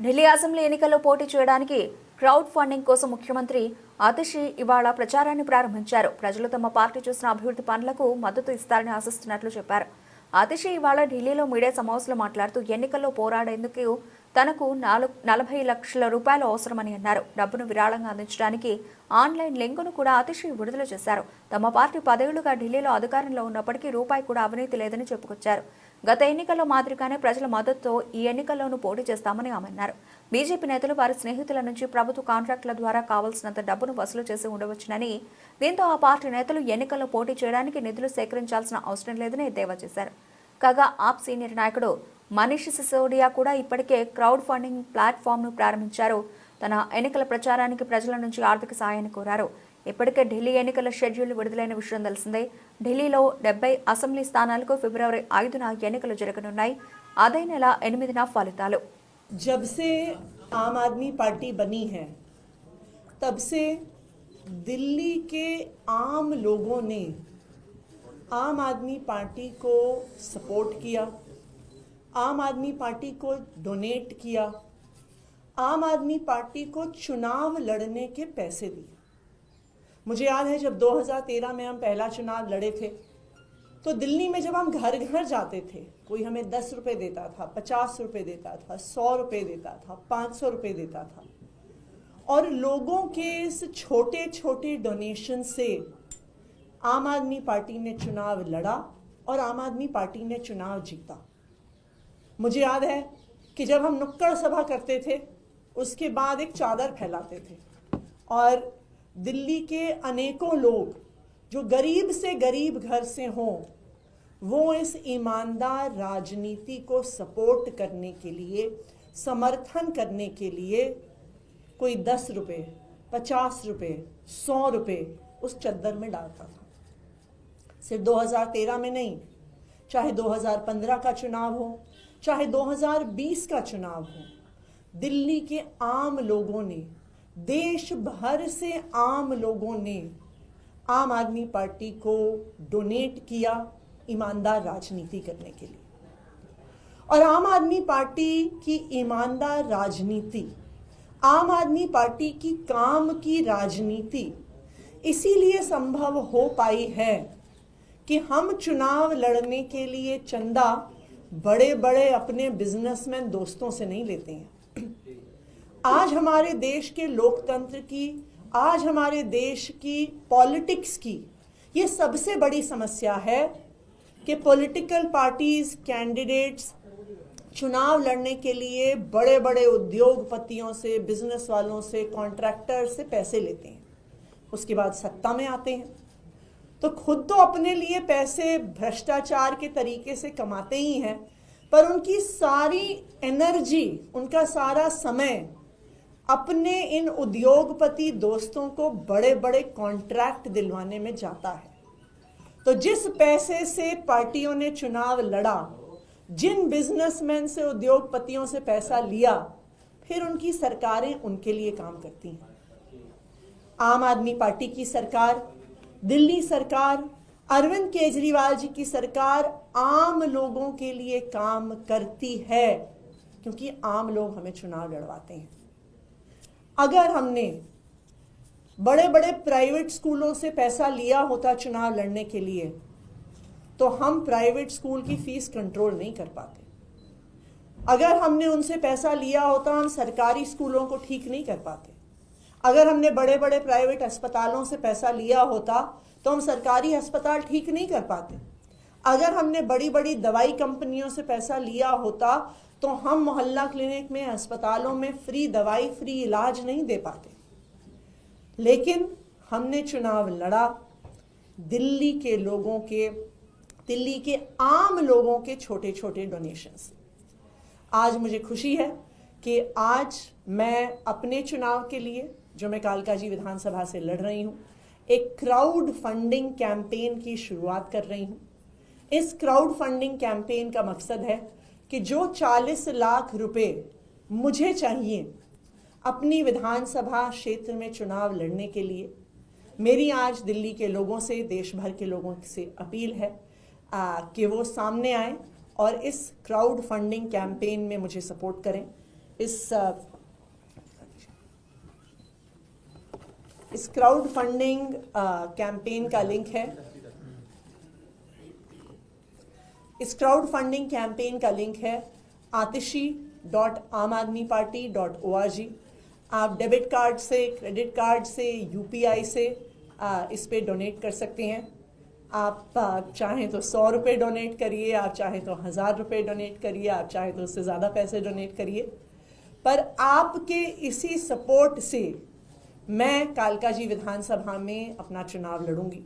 Delhi assembly ఎన్నికల్లో పోటీ చేయడానికి క్రౌడ్ ఫండింగ్ కోసం ముఖ్యమంత్రి అతిషి ఇవాళ ప్రచారాన్ని ప్రారంభించారు. ప్రజలు తమ పార్టీ చేసిన అభివృద్ధి పనులకు మద్దతు ఇస్తారని ఆశిస్తున్నట్లు చెప్పారు. అతిషి ఇవాళ ఢిల్లీలో మీడియా సమావేశంలో మాట్లాడుతూ ఎన్నికల్లో పోరాడేందుకు తనకు 40 లక్షల రూపాయలు అవసరమని అన్నారు. డబ్బును విరాళంగా అందించడానికి ఆన్లైన్ లింకును కూడా అతిషి విడుదల చేశారు. తమ పార్టీ 10 ఏళ్లుగా ఢిల్లీలో అధికారంలో ఉన్నప్పటికీ రూపాయి కూడా అవినీతి లేదని చెప్పుకొచ్చారు. గత ఎన్నికల్లో మాదిరిగానే ప్రజల మద్దతుతో ఈ ఎన్నికల్లోనూ పోటీ చేస్తామని ఆమె అన్నారు. బీజేపీ నేతలు వారి స్నేహితుల నుంచి ప్రభుత్వ కాంట్రాక్టుల ద్వారా కావాల్సినంత డబ్బును వసూలు చేసి ఉండవచ్చునని, దీంతో ఆ పార్టీ నేతలు ఎన్నికల్లో పోటీ చేయడానికి నిధులు సేకరించాల్సిన అవసరం లేదని ఎద్దేవా చేశారు. కాగా ఆప్ సీనియర్ నాయకుడు మనీష్ సిసోడియా కూడా ఇప్పటికే క్రౌడ్ ఫండింగ్ ప్లాట్ఫామ్ను ప్రారంభించారు. తన ఎన్నికల ప్రచారానికి ప్రజల నుంచి ఆర్థిక సాయాన్ని కోరారు. ఇప్పటికే ఢిల్లీ ఎన్నికల షెడ్యూల్ విడుదలైన విషయం తెలిసిందే. ఢిల్లీలో 70 అసెంబ్లీ స్థానాలకు ఫిబ్రవరి 5న ఎన్నికలు జరగనున్నాయి. అదే నెల 8న ఫలితాలు. जब से आम आदमी पार्टी बनी है तब से दिल्ली के आम लोगों ने आम आदमी पार्टी को सपोर्ट किया, आम आदमी पार्टी को डोनेट किया, आम आदमी पार्टी को चुनाव लड़ने के पैसे दिए। मुझे याद है जब 2013 में हम पहला चुनाव लड़े थे तो दिल्ली में जब हम घर घर जाते थे, कोई हमें 10 रुपए देता था, 50 रुपए देता था, 100 रुपए देता था, 500 रुपए देता था, और लोगों के इस छोटे छोटे डोनेशन से आम आदमी पार्टी ने चुनाव लड़ा और आम आदमी पार्टी ने चुनाव जीता। मुझे याद है कि जब हम नुक्कड़ सभा करते थे उसके बाद एक चादर फैलाते थे और दिल्ली के अनेकों लोग जो गरीब से गरीब घर से हों वो इस ईमानदार राजनीति को सपोर्ट करने के लिए, समर्थन करने के लिए कोई 10 रुपए, 50 रुपए, 100 रुपए उस चद्दर में डालता था। सिर्फ 2013 में नहीं, चाहे 2015 का चुनाव हो, चाहे 2020 का चुनाव हो, दिल्ली के आम लोगों ने, देश भर से आम लोगों ने आम आदमी पार्टी को डोनेट किया ईमानदार राजनीति करने के लिए। और आम आदमी पार्टी की ईमानदार राजनीति, आम आदमी पार्टी की काम की राजनीति इसीलिए संभव हो पाई है कि हम चुनाव लड़ने के लिए चंदा बड़े बड़े अपने बिजनेसमैन दोस्तों से नहीं लेते हैं। आज हमारे देश के लोकतंत्र की, आज हमारे देश की पॉलिटिक्स की ये सबसे बड़ी समस्या है कि पॉलिटिकल पार्टीज, कैंडिडेट्स चुनाव लड़ने के लिए बड़े बड़े उद्योगपतियों से, बिजनेस वालों से, कॉन्ट्रैक्टर से पैसे लेते हैं, उसके बाद सत्ता में आते हैं तो खुद तो अपने लिए पैसे भ्रष्टाचार के तरीके से कमाते ही हैं, पर उनकी सारी एनर्जी, उनका सारा समय अपने इन उद्योगपति दोस्तों को बड़े बड़े कॉन्ट्रैक्ट दिलवाने में जाता है। तो जिस पैसे से पार्टियों ने चुनाव लड़ा, जिन बिजनेसमैन से, उद्योगपतियों से पैसा लिया, फिर उनकी सरकारें उनके लिए काम करती हैं। आम आदमी पार्टी की सरकार, दिल्ली सरकार, अरविंद केजरीवाल जी की सरकार आम लोगों के लिए काम करती है क्योंकि आम लोग हमें चुनाव लड़वाते हैं। अगर हमने बड़े बड़े प्राइवेट स्कूलों से पैसा लिया होता चुनाव लड़ने के लिए तो हम प्राइवेट स्कूल की फीस कंट्रोल नहीं कर पाते। अगर हमने उनसे पैसा लिया होता हम सरकारी स्कूलों को ठीक नहीं कर पाते। अगर हमने बड़े बड़े प्राइवेट अस्पतालों से पैसा लिया होता तो हम सरकारी अस्पताल ठीक नहीं कर पाते। अगर हमने बड़ी बड़ी दवाई कंपनियों से पैसा लिया होता तो हम मोहल्ला क्लिनिक में, अस्पतालों में फ्री दवाई, फ्री इलाज नहीं दे पाते। लेकिन हमने चुनाव लड़ा दिल्ली के लोगों के, दिल्ली के आम लोगों के छोटे छोटे डोनेशन से। आज मुझे खुशी है कि आज मैं अपने चुनाव के लिए, जो मैं कालकाजी विधानसभा से लड़ रही हूँ, एक क्राउड फंडिंग कैंपेन की शुरुआत कर रही हूँ। इस क्राउड फंडिंग कैंपेन का मकसद है कि जो 40 लाख रुपए मुझे चाहिए अपनी विधानसभा क्षेत्र में चुनाव लड़ने के लिए, मेरी आज दिल्ली के लोगों से, देश भर के लोगों से अपील है कि वो सामने आए और इस क्राउड फंडिंग कैंपेन में मुझे सपोर्ट करें। इस क्राउड फंडिंग कैंपेन का लिंक है। इस क्राउड फंडिंग कैंपेन का लिंक है atishi.amadmiparty.org। आप डेबिट कार्ड से, क्रेडिट कार्ड से, यूपीआई से इस पे डोनेट कर सकते हैं। आप चाहें तो 100 रुपये डोनेट करिए, आप चाहें तो 1000 रुपये डोनेट करिए, आप चाहें तो उससे ज़्यादा पैसे डोनेट करिए। पर आपके इसी सपोर्ट से मैं कालकाजी विधानसभा में अपना चुनाव लड़ूंगी।